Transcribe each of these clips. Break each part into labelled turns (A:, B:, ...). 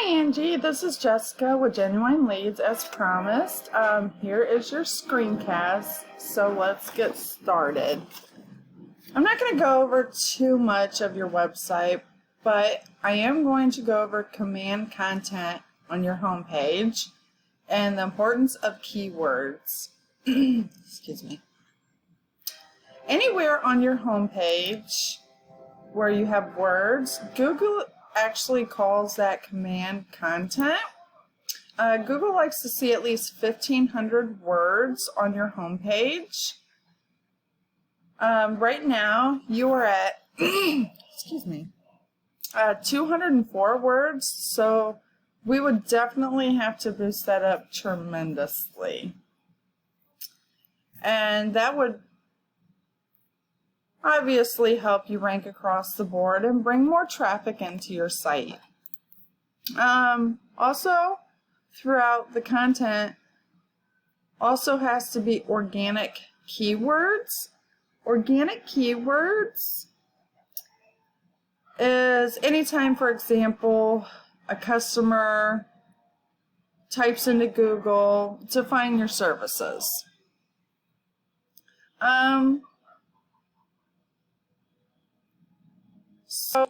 A: Hi Angie, this is Jessica with Genuine Leads as promised. Here is your screencast, so let's get started. I'm not going to go over too much of your website, but I am going to go over command content on your homepage and the importance of keywords. Excuse me. Anywhere on your homepage where you have words, Google actually calls that command content. Google likes to see at least 1,500 words on your homepage. Right now, you are at, excuse me, 204 words, so we would definitely have to boost that up tremendously. And that would obviously help you rank across the board and bring more traffic into your site. Also, throughout the content, also has to be organic keywords. Organic keywords is anytime, for example, a customer types into Google to find your services. So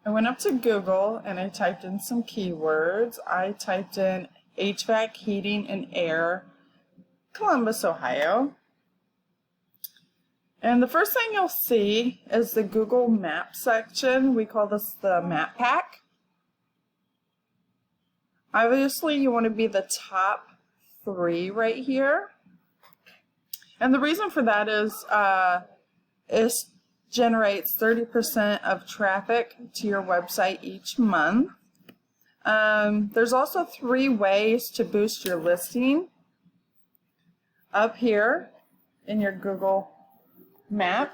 A: I went up to Google and I typed in some keywords. I typed in HVAC, heating, and air, Columbus, Ohio. And the first thing you'll see is the Google Map section. We call this the Map Pack. Obviously, you want to be the top 3 right here. And the reason for that is it generates 30% of traffic to your website each month. There's also 3 ways to boost your listing up here in your Google Map.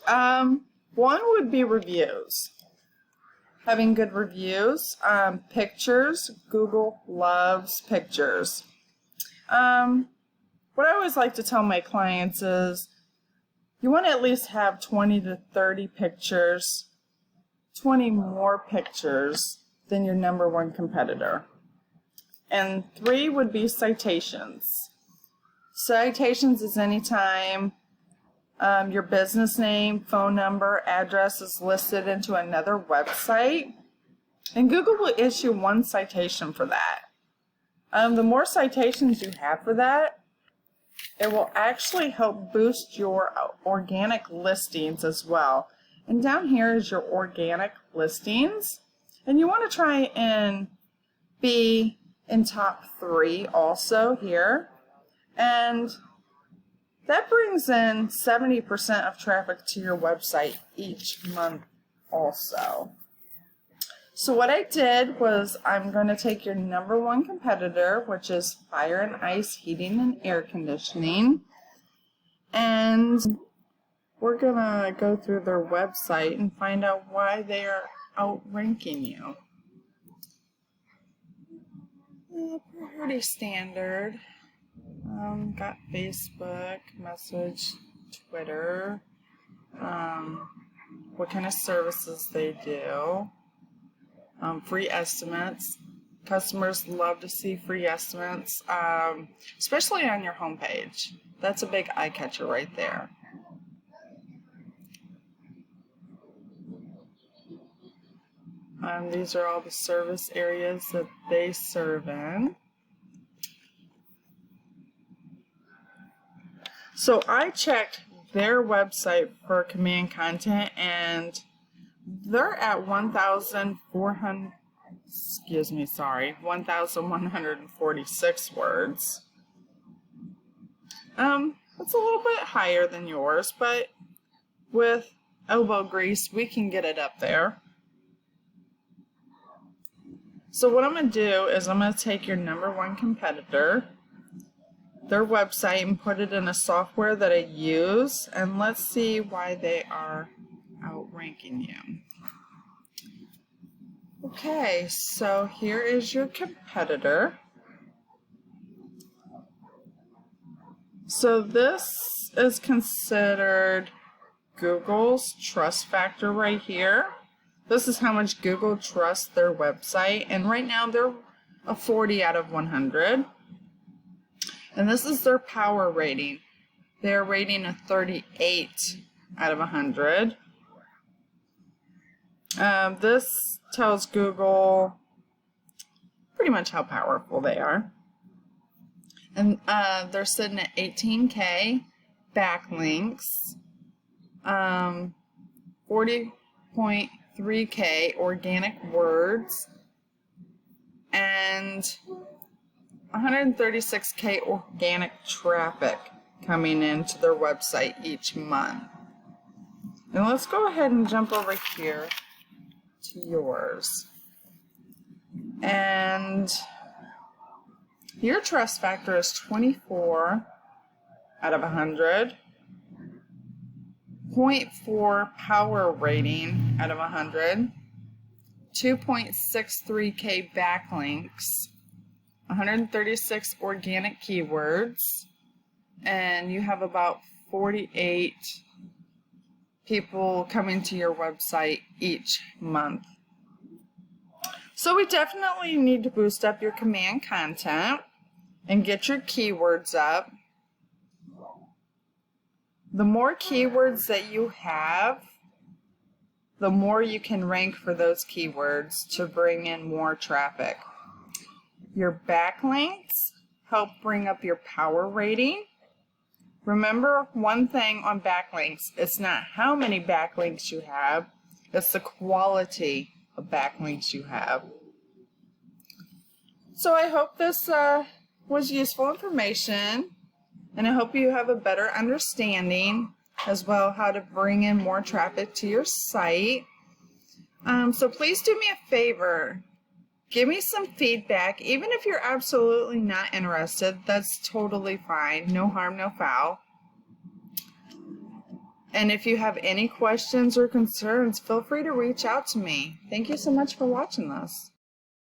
A: One would be reviews. Having good reviews. Pictures. Google loves pictures. What I always like to tell my clients is you want to at least have 20 to 30 pictures, 20 more pictures than your number 1 competitor. And 3 would be citations. Citations is anytime your business name, phone number, address is listed into another website. And Google will issue 1 citation for that. The more citations you have for that, it will actually help boost your organic listings as well. And down here is your organic listings. And you want to try and be in top 3 also here. And that brings in 70% of traffic to your website each month also. So what I did was I'm going to take your number 1 competitor, which is Fire and Ice Heating and Air Conditioning, and we're going to go through their website and find out why they are outranking you. Pretty standard. Got Facebook, message, Twitter, what kind of services they do. Free estimates. Customers love to see free estimates, especially on your homepage. That's a big eye catcher right there. These are all the service areas that they serve in. So I checked their website for command content, and they're at 1,146 words. It's a little bit higher than yours, but with elbow grease, we can get it up there. So what I'm going to do is I'm going to take your number 1 competitor, their website, and put it in a software that I use, and let's see why they are outranking you. Okay, so here is your competitor. So this is considered Google's trust factor right here. This is how much Google trusts their website, and right now they're a 40 out of 100. And this is their power rating. They're rating a 38 out of 100. This tells Google pretty much how powerful they are. And they're sitting at 18K backlinks, 40.3K organic words, and 136K organic traffic coming into their website each month. And let's go ahead and jump over here to yours. And your trust factor is 24 out of 100. 0.4 power rating out of 100. 2.63K backlinks. 136 organic keywords. And you have about 48 people coming to your website each month. So we definitely need to boost up your command content and get your keywords up. The more keywords that you have, the more you can rank for those keywords to bring in more traffic. Your backlinks help bring up your power rating. Remember one thing on backlinks, it's not how many backlinks you have, it's the quality of backlinks you have. So I hope this was useful information, and I hope you have a better understanding as well how to bring in more traffic to your site. So please do me a favor. Give me some feedback. Even if you're absolutely not interested, that's totally fine. No harm, no foul. And if you have any questions or concerns, feel free to reach out to me. Thank you so much for watching this.